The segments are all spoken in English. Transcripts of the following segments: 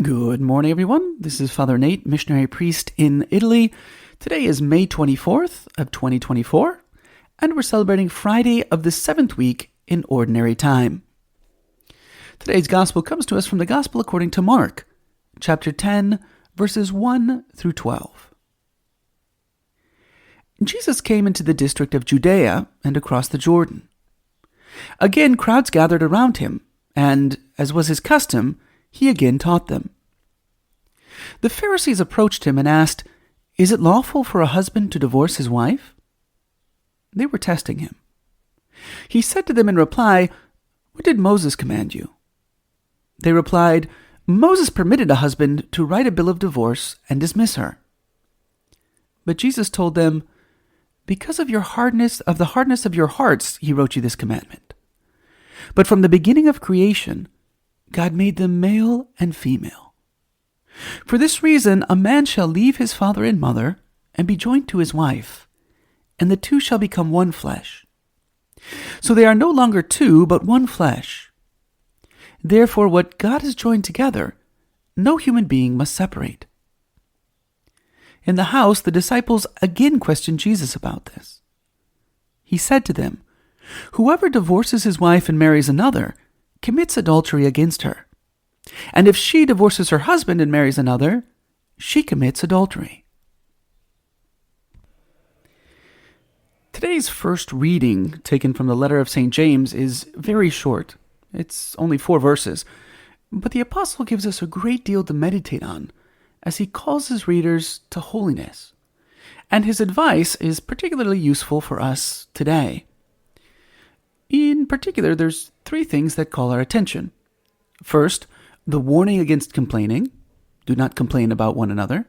Good morning, everyone. This is Father Nate, missionary priest in Italy. Today is May 24th of 2024, and we're celebrating Friday of the 7th week in Ordinary Time. Today's Gospel comes to us from the Gospel according to Mark, chapter 10, verses 1 through 12. Jesus came into the district of Judea and across the Jordan. Again, crowds gathered around him, and, as was his custom, he again taught them. The Pharisees approached him and asked, "Is it lawful for a husband to divorce his wife?" They were testing him. He said to them in reply, "What did Moses command you?" They replied, "Moses permitted a husband to write a bill of divorce and dismiss her." But Jesus told them, "Because of the hardness of your hearts, he wrote you this commandment. But from the beginning of creation, God made them male and female. For this reason, a man shall leave his father and mother and be joined to his wife, and the two shall become one flesh. So they are no longer two, but one flesh. Therefore, what God has joined together, no human being must separate." In the house, the disciples again questioned Jesus about this. He said to them, "Whoever divorces his wife and marries another commits adultery against her. And if she divorces her husband and marries another, she commits adultery." Today's first reading, taken from the letter of St. James, is very short. It's only 4 verses, but the apostle gives us a great deal to meditate on as he calls his readers to holiness. And his advice is particularly useful for us today. In particular, there's 3 things that call our attention. First, the warning against complaining. Do not complain about one another.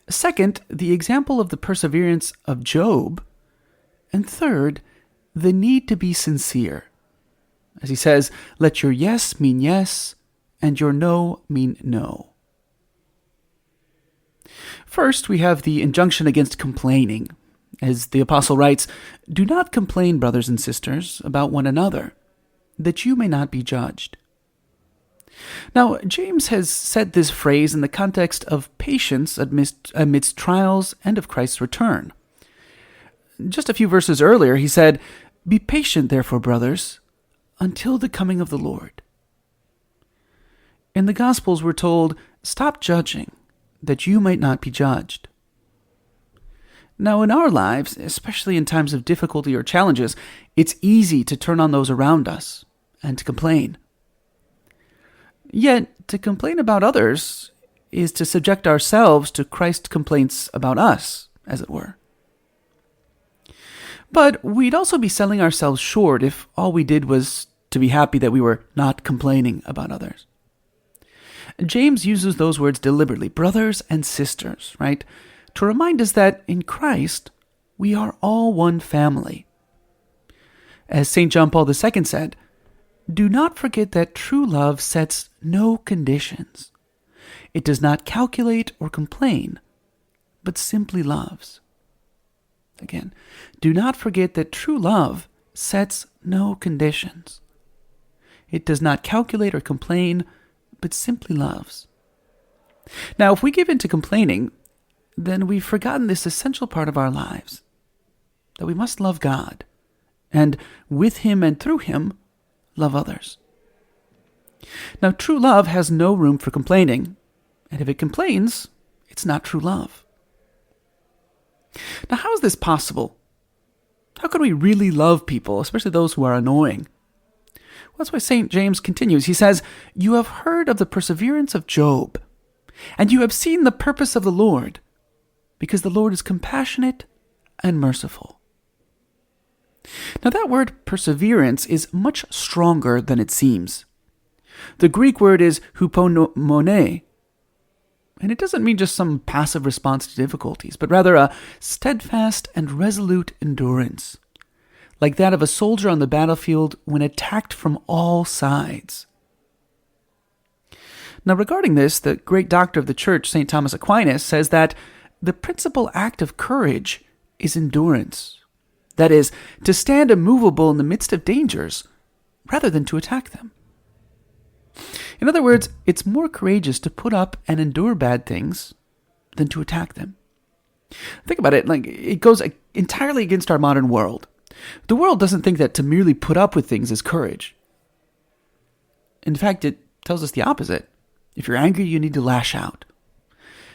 Second, the example of the perseverance of Job. And third, the need to be sincere. As he says, let your yes mean yes, and your no mean no. First, we have the injunction against complaining. As the apostle writes, "Do not complain, brothers and sisters, about one another, that you may not be judged." Now, James has said this phrase in the context of patience amidst trials and of Christ's return. Just a few verses earlier, he said, "Be patient, therefore, brothers, until the coming of the Lord." In the Gospels, we're told, "Stop judging, that you might not be judged." Now, in our lives, especially in times of difficulty or challenges, it's easy to turn on those around us and to complain. Yet, to complain about others is to subject ourselves to Christ's complaints about us, as it were. But we'd also be selling ourselves short if all we did was to be happy that we were not complaining about others. James uses those words deliberately, brothers and sisters, right? To remind us that in Christ, we are all one family. As St. John Paul II said, "Do not forget that true love sets no conditions. It does not calculate or complain, but simply loves." Again, do not forget that true love sets no conditions. It does not calculate or complain, but simply loves. Now, if we give in to complaining, then we've forgotten this essential part of our lives, that we must love God, and with Him and through Him, love others. Now, true love has no room for complaining, and if it complains, it's not true love. Now, how is this possible? How can we really love people, especially those who are annoying? Well, that's why St. James continues. He says, "You have heard of the perseverance of Job, and you have seen the purpose of the Lord, because the Lord is compassionate and merciful." Now, that word perseverance is much stronger than it seems. The Greek word is hupomone, and it doesn't mean just some passive response to difficulties, but rather a steadfast and resolute endurance, like that of a soldier on the battlefield when attacked from all sides. Now, regarding this, the great doctor of the Church, St. Thomas Aquinas, says that the principal act of courage is endurance. That is, to stand immovable in the midst of dangers rather than to attack them. In other words, it's more courageous to put up and endure bad things than to attack them. Think about it, like it goes entirely against our modern world. The world doesn't think that to merely put up with things is courage. In fact, it tells us the opposite. If you're angry, you need to lash out.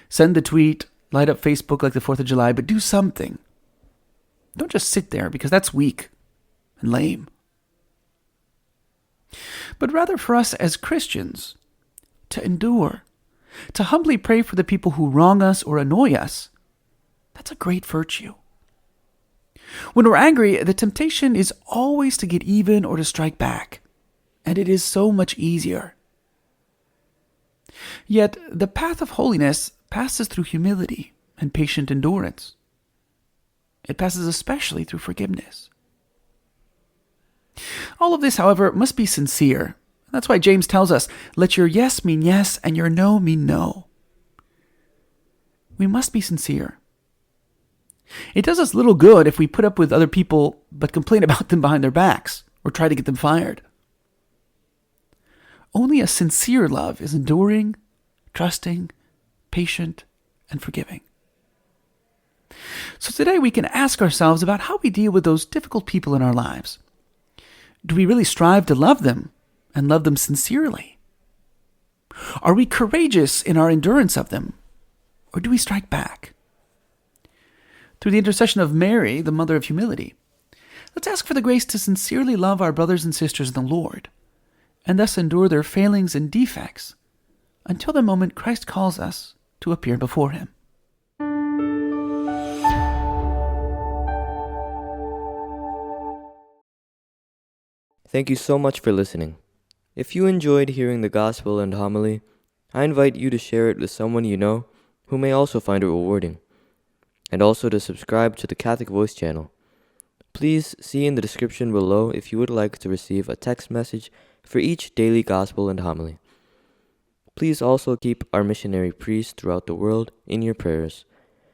Send the tweet, light up Facebook like the 4th of July, but do something. Don't just sit there, because that's weak and lame. But rather for us as Christians, to endure, to humbly pray for the people who wrong us or annoy us, that's a great virtue. When we're angry, the temptation is always to get even or to strike back, and it is so much easier. Yet, the path of holiness passes through humility and patient endurance. It passes especially through forgiveness. All of this, however, must be sincere. That's why James tells us, let your yes mean yes and your no mean no. We must be sincere. It does us little good if we put up with other people but complain about them behind their backs or try to get them fired. Only a sincere love is enduring, trusting, patient, and forgiving. So today we can ask ourselves about how we deal with those difficult people in our lives. Do we really strive to love them and love them sincerely? Are we courageous in our endurance of them, or do we strike back? Through the intercession of Mary, the mother of humility, let's ask for the grace to sincerely love our brothers and sisters in the Lord, and thus endure their failings and defects until the moment Christ calls us to appear before him. Thank you so much for listening. If you enjoyed hearing the gospel and homily, I invite you to share it with someone you know who may also find it rewarding, and also to subscribe to the Catholic Voice channel. Please see in the description below if you would like to receive a text message for each daily gospel and homily. Please also keep our missionary priests throughout the world in your prayers.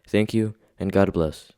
Thank you, and God bless.